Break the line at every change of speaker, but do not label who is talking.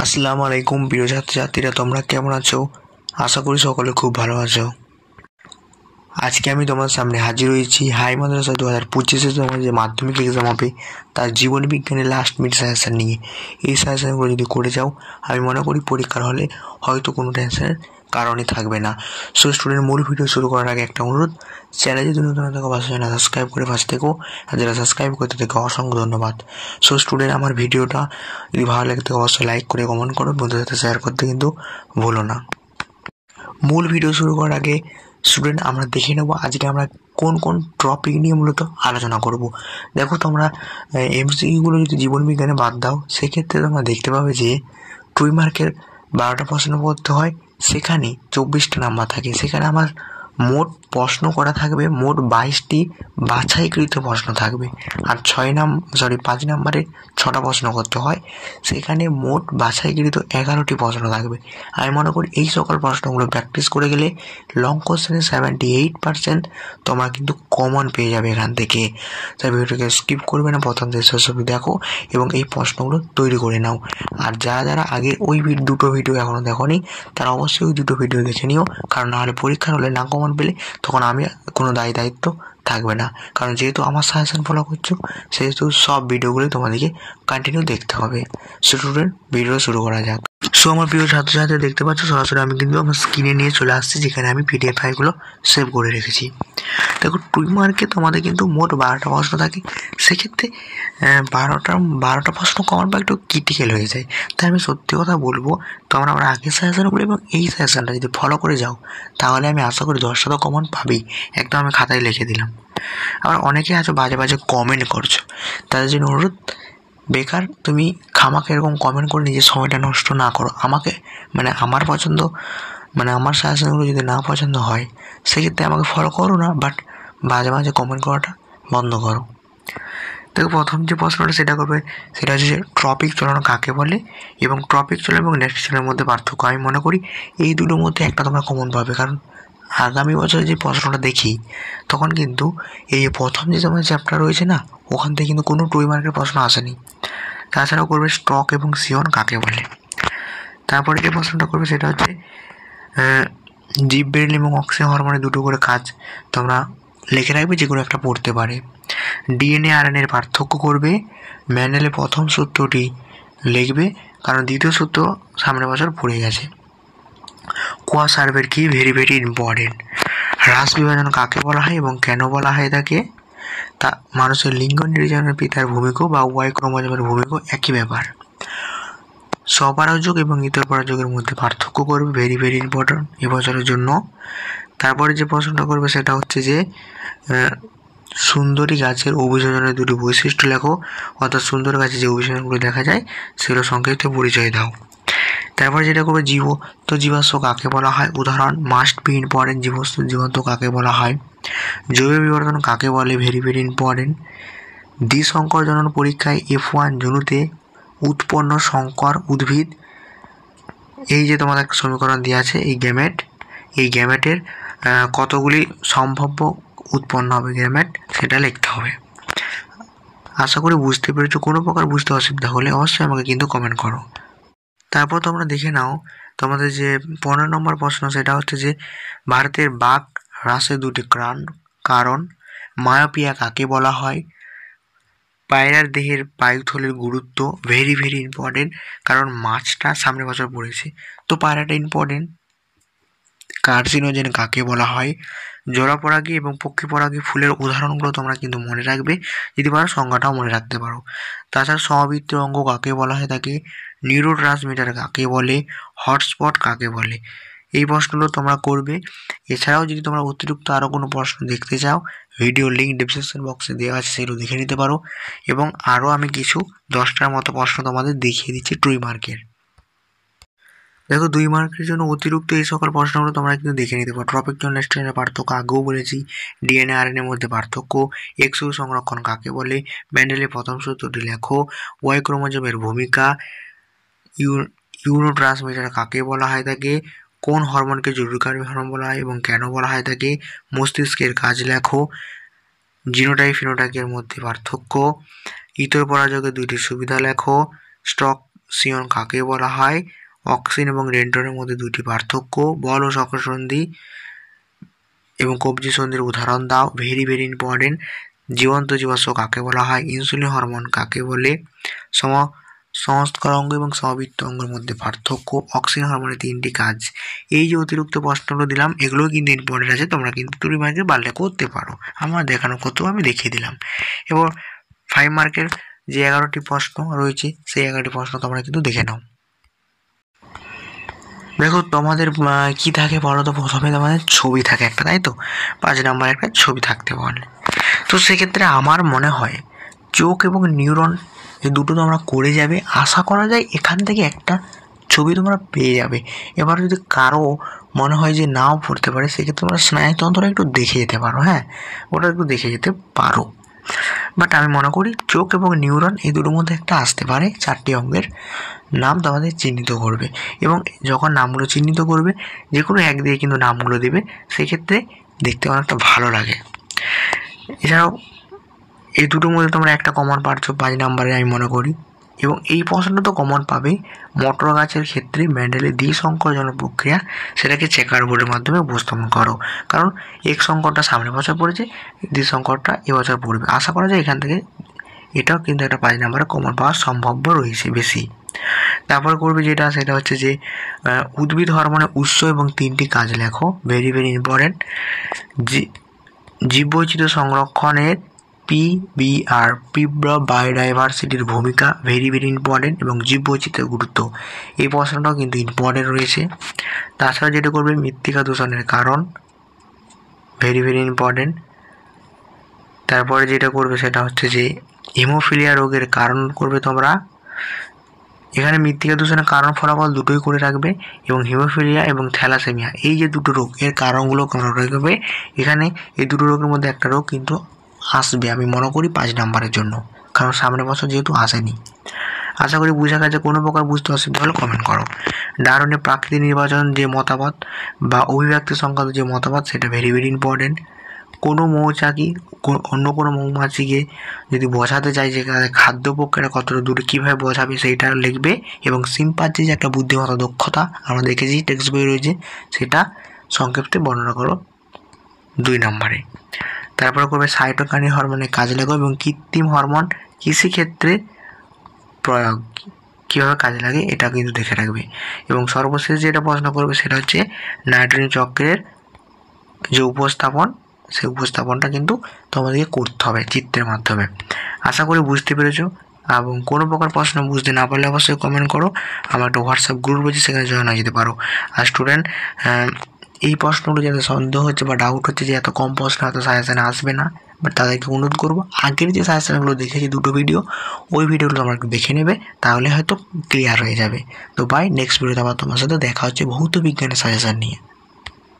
আসসালামু আলাইকুম প্রিয় ছাত্রছাত্রীরা, তোমরা কেমন আছো? আশা করি সকলে খুব ভালো আছো। আজকে আমি তোমার সামনে হাজির হয়েছি হাই মাদ্রাসা 2025-এ তোমার যে মাধ্যমিক এক্সাম হবে তার জীবনী বিজ্ঞানের লাস্ট মিনিট সাজেশন নিয়ে। এই সাজেশনগুলো যদি করে যাও, আমি মনে করি পরীক্ষার হলে হয়তো কোনো টেনশনের কারণই থাকবে না। সো স্টুডেন্ট, মূল ভিডিও শুরু করার আগে একটা অনুরোধ, চ্যানেলে যদি নতুন থাকো অবশ্যই চ্যানেল সাবস্ক্রাইব করে পাশে থেকো, আর যারা সাবস্ক্রাইব করতে থেকে অসংখ্য ধন্যবাদ। সো স্টুডেন্ট, আমার ভিডিওটা যদি ভালো লাগে থাকে অবশ্যই লাইক করে কমেন্ট করো, বন্ধুদের সাথে শেয়ার করতে কিন্তু ভুলো না। মূল ভিডিও শুরু করার আগে স্টুডেন্ট, আমরা দেখে নেবো আজকে আমরা কোন কোন টপিক নিয়ে মূলত আলোচনা করব। দেখো তোমরা এমসিকিউগুলো যদি জীবন বিজ্ঞানে বাদ দাও, সেক্ষেত্রে তোমরা দেখতে পাবে যে 2 মার্কের 12টা প্রশ্ন করতে হয়, সেখানে 24টা নাম্বার থাকে। সেখানে আমার মোট প্রশ্ন করা থাকবে মোট 22টি বাছাইকৃত প্রশ্ন থাকবে, আর 5 নাম্বারে 6টা প্রশ্ন করতে হয়, সেখানে মোট বাছাইকৃত 11টি প্রশ্ন থাকবে। আমি মনে করি এই সকল প্রশ্নগুলো প্র্যাকটিস করে গেলে লং কোশ্চেনে 78% তোমরা কিন্তু কমন পেয়ে যাবে এখান থেকে। তাই ভিডিওটাকে স্কিপ করবে না, প্রথম থেকে শেষ অবধি দেখো এবং এই প্রশ্নগুলো তৈরি করে নাও। আর যারা আগে ওই দুটো ভিডিও এখনও দেখোনি, তারা অবশ্যই ওই দুটো ভিডিও দেখে নিও, কারণ নাহলে পরীক্ষার হলে না কমন পেলে তখন আমি কোনো দায়িত্ব থাকবে না। কারণ যেহেতু আমার সাজেশন ফলো করছো, সেহেতু সব ভিডিওগুলোই তোমাদেরকে কন্টিনিউ দেখতে হবে। স্টুডেন্ট, ভিডিও শুরু করা যাক। সো আমার প্রিয় ছাত্রছাত্রী, দেখতে পাচ্ছ সরাসরি আমি কিন্তু আমার স্ক্রিনে নিয়ে চলে আসছি, যেখানে আমি পিডিএফ ফাইলগুলো সেভ করে রেখেছি। দেখো 2 মার্কে তোমাদের কিন্তু মোট 12টা প্রশ্ন থাকে, সেক্ষেত্রে 12টা প্রশ্ন কমন বা একটু ক্রিটিক্যাল হয়ে যায়। তাই আমি সত্যি কথা বলবো, তোমরা আমার আগের সাজেশনগুলো এবং এই সাজেশনটা যদি ফলো করে যাও, তাহলে আমি আশা করি 10টা তো কমন পাবেই। একদম আমি খাতায় লিখে দিলাম। আবার অনেকে আছো বাজে বাজে কমেন্ট করছো, তাদের জন্য অনুরোধ, বেকার তুমি খামাকে এরকম কমেন্ট করে নিজের সময়টা নষ্ট না করো। আমাকে আমার পছন্দ আমার সাজেশনগুলো যদি না পছন্দ হয়, সেক্ষেত্রে আমাকে ফলো করো না, বাট মাঝে মাঝে কমেন্ট করাটা বন্ধ করো। দেখো প্রথম যে প্রশ্নটা সেটা হচ্ছে যে ট্রপিক চলন কাকে বলে, এবং ট্রপিক চলন এবং নেক্সট চলনের মধ্যে পার্থক্য। আমি মনে করি এই দুটোর মধ্যে একটা তোমরা কমন পাবে, কারণ আগামী বছরে যে প্রশ্নটা দেখি, তখন কিন্তু এই প্রথম যে তোমার চ্যাপ্টার রয়েছে না, ওখান থেকে কিন্তু কোনো 2 মার্কের প্রশ্ন আসেনি। তাছাড়াও করবে স্টক এবং সিয়ন কাকে বলে। তারপরে যে প্রশ্নটা করবে সেটা হচ্ছে জিবরেলিন এবং অক্সিন হরমোনের দুটো করে কাজ তোমরা লিখে রাখবে, যেগুলো একটা পড়তে পারে। ডিএনএ আরএনএর পার্থক্য করবে। ম্যান্ডেলের প্রথম সূত্রটি লিখবে, কারণ দ্বিতীয় সূত্র সামনের বছর পড়ে গেছে। কোয়া সার্ভের কি ভেরি ভেরি ইম্পর্টেন্ট। হ্রাস বিভাজন কাকে বলা হয় এবং কেন বলা হয় তাকে। তা মানুষের লিঙ্গ নির্যাতনের পিতার ভূমিকা বা ওয়াই ক্রোমোজোমের ভূমিকা একই ব্যাপার। স্বপরাযোগ এবং ইতর পরাযোগের মধ্যে পার্থক্য করবে, ভেরি ভেরি ইম্পর্টেন্ট এবছরের জন্য। তারপরে যে প্রশ্নটা করবে সেটা হচ্ছে যে সুন্দরী গাছের অভিযোজনের দুটি বৈশিষ্ট্য লেখো, অর্থাৎ সুন্দর গাছে যে অভিযোজনগুলো দেখা যায় সেগুলো সংক্ষিপ্ত পরিচয় দাও। তারপরে যেটা করবে জীবাশ্ম কাকে বলা হয়, উদাহরণ মাস্ট বি ইম্পর্টেন্ট। জীবাশ্ম কাকে বলা হয়। জৈব বিবর্তন কাকে বলে, ভেরি ভেরি ইম্পর্টেন্ট। দ্বিসংকর জনন পরীক্ষায় F1 জনুতে উৎপন্ন সংকর উদ্ভিদ, এই যে তোমাদের একটা সমীকরণ দেওয়া আছে, এই গ্যামেটের কতগুলি সম্ভাব্য উৎপন্ন হবে গ্যামেট, সেটা লিখতে হবে। আশা করি বুঝতে পেরেছো। কোনো প্রকার বুঝতে অসুবিধা হলে অবশ্যই আমাকে কিন্তু কমেন্ট করো। তারপর তোমরা দেখে নাও তোমাদের যে 15 নম্বর প্রশ্ন, সেটা হচ্ছে যে ভারতের বাঘ হ্রাসের দুটি কারণ। মায়োপিয়া কাকে বলা হয়। পায়রার দেহের বায়ুথলির গুরুত্ব, ভেরি ভেরি ইম্পর্টেন্ট, কারণ মাছটা সামনের বছর পড়েছে, তো পায়রাটা ইম্পর্টেন্ট। কার্সিনোজেন কাকে বলা হয়। জোড়াপরাগী এবং পক্ষীপরাগী ফুলের উদাহরণগুলো তোমরা কিন্তু মনে রাখবে, যদি পারো সংজ্ঞাটাও মনে রাখতে পারো। তাছাড়া সমবৃত্তীয় অঙ্গ কাকে বলা হয় তাকে। নিউরোট্রান্সমিটার কাকে বলে। হটস্পট কাকে বলে। এই প্রশ্নগুলো তোমরা করবে। এছাড়াও যদি তোমরা অতিরিক্ত আরও কোনো প্রশ্ন দেখতে চাও, ভিডিও লিঙ্ক ডিসক্রিপশন বক্সে দেওয়া আছে, সেগুলো দেখে নিতে পারো। এবং আরও আমি কিছু 10টার মতো প্রশ্ন তোমাদের দেখিয়ে দিচ্ছি 2 মার্কের। দেখো 2 মার্কের জন্য অতিরিক্ত এই সকল প্রশ্নগুলো তোমরা কিন্তু দেখে নিতে পারো। ট্রপিক চলন স্ট্রেনের পার্থক্য আগেও বলেছি। ডিএনএ আরএনএর মধ্যে পার্থক্য। এক্সও সংরক্ষণ কাকে বলে। ম্যান্ডেলের প্রথম সূত্রটি লেখো। ওয়াই ক্রোমোজোমের ভূমিকা। নিউরোট্রান্সমিটার কাকে বলা হয় তাকে। কোন হরমোনকে জরুরিকালীন হরমোন বলা হয় এবং কেন বলা হয় তাকে। মস্তিষ্কের কাজ লেখো। জিনোটাইপ ফিনোটাইপের মধ্যে পার্থক্য। ইতর পরাযোগের দুইটি সুবিধা লেখো। সিয়ন কাকে বলা হয়, অক্সিন এবং রেন্টনের মধ্যে দুটি পার্থক্য, বল ও সকসন্ধি এবং কবজি সন্ধির উদাহরণ দাও, ভেরি ভেরি ইম্পর্টেন্ট, জীবন্ত জীবাশ্ম কাকে বলা হয়, ইনসুলিন হরমোন কাকে বলে, সংস্কার অঙ্গ এবং সমবৃত্ত অঙ্গের মধ্যে পার্থক্য, অক্সিজেন হরমোনের 3টি কাজ। এই যে অতিরিক্ত প্রশ্নগুলো দিলাম এগুলোও কিন্তু ইম্পর্টেন্ট আছে, তোমরা কিন্তু 2 মার্কের বাড়লে করতে পারো, আমার দেখানো কত আমি দেখিয়ে দিলাম। এবার 5 মার্কের যে 11টি প্রশ্ন রয়েছে সেই 11টি প্রশ্ন তোমরা কিন্তু দেখে নাও। দেখো তোমাদের কি থাকে বলো তো, প্রথমে তোমাদের ছবি থাকে একটা, তাই তো 5 নাম্বার একটা ছবি থাকতে বলে। তো সেক্ষেত্রে আমার মনে হয় চোখ এবং নিউরন এই দুটো তোমরা করে যাবে, আশা করা যায় এখান থেকে একটা ছবি তোমরা পেয়ে যাবে। এবার যদি কারো মনে হয় যে নাও পড়তে পারে সেক্ষেত্রে তোমরা স্নায়ুতন্ত্রটা একটু দেখে যেতে পারো, হ্যাঁ ওটা একটু দেখে যেতে পারো। বাট আমি মনে করি চোখ এবং নিউরন এই দুটোর মধ্যে একটা আসতে পারে, 4টি অঙ্গের নাম তোমাদের চিহ্নিত করবে এবং যখন নামগুলো চিহ্নিত করবে যে কোনো এক দিয়ে কিন্তু নামগুলো দেবে, সেক্ষেত্রে দেখতে অনেকটা ভালো লাগে। এছাড়াও এই দুটোর মধ্যে তোমরা একটা কমন পাচ্ছ 5 নাম্বারে আমি মনে করি, এবং এই প্রশ্নটা তো কমন পাবেই। মটর গাছের ক্ষেত্রে ম্যান্ডেলের দ্বিসংকরজন প্রক্রিয়া সেটাকে চেকার বোর্ডের মাধ্যমে উপস্থাপন করো, কারণ এক সংকরটা সামনের বছর পড়েছে, দ্বিসংকরটা এবছর পড়বে, আশা করা যায় এখান থেকে এটাও কিন্তু একটা 5 নাম্বারে কমন পাওয়া সম্ভাব্য রয়েছে বেশি। তারপর করবে যেটা সেটা হচ্ছে যে উদ্ভিদ হরমোনের উৎস এবং 3টি কাজ লেখো, ভেরি ভেরি ইম্পর্টেন্ট। জীববৈচিত্র্য সংরক্ষণের PBR তীব্র বায়োডাইভার্সিটির ভূমিকা, ভেরি ভেরি ইম্পর্টেন্ট, এবং জীববৈচিত্র্যের গুরুত্ব, এই প্রশ্নটাও কিন্তু ইম্পর্টেন্ট রয়েছে। তাছাড়া যেটা করবে মৃত্তিকা দূষণের কারণ, ভেরি ভেরি ইম্পর্টেন্ট। তারপরে যেটা করবে সেটা হচ্ছে যে হিমোফিলিয়া রোগের কারণ করবে তোমরা, এখানে মৃত্তিকা দূষণের কারণ ফলাফল দুটোই করে রাখবে, এবং হিমোফিলিয়া এবং থ্যালাসেমিয়া এই যে দুটো রোগ এর কারণগুলো রাখবে। এখানে এই দুটো রোগের মধ্যে একটা রোগ কিন্তু আসবে আমি মনে করি 5 নাম্বারের জন্য, কারণ সামনের বছর যেহেতু আসেনি। আশা করি বোঝা গেছে, কোনো প্রকার বুঝতে অসুবিধা হলে কমেন্ট করো। ডারউইনের প্রাকৃতিক নির্বাচন যে মতবাদ বা অভিব্যক্তি সংক্রান্ত যে মতবাদ সেটা ভেরি ভেরি ইম্পর্টেন্ট। কোনো মৌচাকি অন্য কোনো মৌমাছিকে যদি বোঝাতে চাই যে খাদ্য প্রক্রিয়া কতটা দূরে কীভাবে বোঝাবে সেইটা লিখবে, এবং সিম্পাঞ্জি যে একটা বুদ্ধিমত্তা দক্ষতা আমরা দেখেছি টেক্সট বই রয়েছে সেটা সংক্ষেপে বর্ণনা করো 2 নাম্বারে। তারপরে করবে সাইটোকাইনিন হরমোনের কাজ লেখো এবং কৃত্রিম হরমোন কৃষিক্ষেত্রে প্রয়োগ কীভাবে কাজে লাগে এটা কিন্তু দেখে রাখবে। এবং সর্বশেষ যেটা প্রশ্ন করবে সেটা হচ্ছে নাইট্রোজেন চক্রের যে উপস্থাপন, সেই উপস্থাপনটা কিন্তু তোমাদেরকে করতে হবে চিত্রের মাধ্যমে। আশা করি বুঝতে পেরেছো, এবং কোনো প্রকার প্রশ্ন বুঝতে না পারলে অবশ্যই কমেন্ট করো, আমার একটা হোয়াটসঅ্যাপ গ্রুপ রয়েছে সেখানে জয়েন হয়ে যেতে পারো। আর স্টুডেন্ট এই প্রশ্নগুলো যাতে সন্দেহ হচ্ছে বা ডাউট হচ্ছে যে এত কম প্রশ্ন এত সাজেশানে আসবে না, বাট তাদেরকে অনুরোধ করবো আগের যে সাজেশানগুলো দেখেছি 2টো ভিডিও, ওই ভিডিওগুলো তোমরা একটু দেখে নেবে, তাহলে হয়তো ক্লিয়ার হয়ে যাবে। তো বাই, নেক্সট ভিডিওতে আবার তোমার সাথে দেখা হচ্ছে ভৌত বিজ্ঞানের সাজেশান নিয়ে।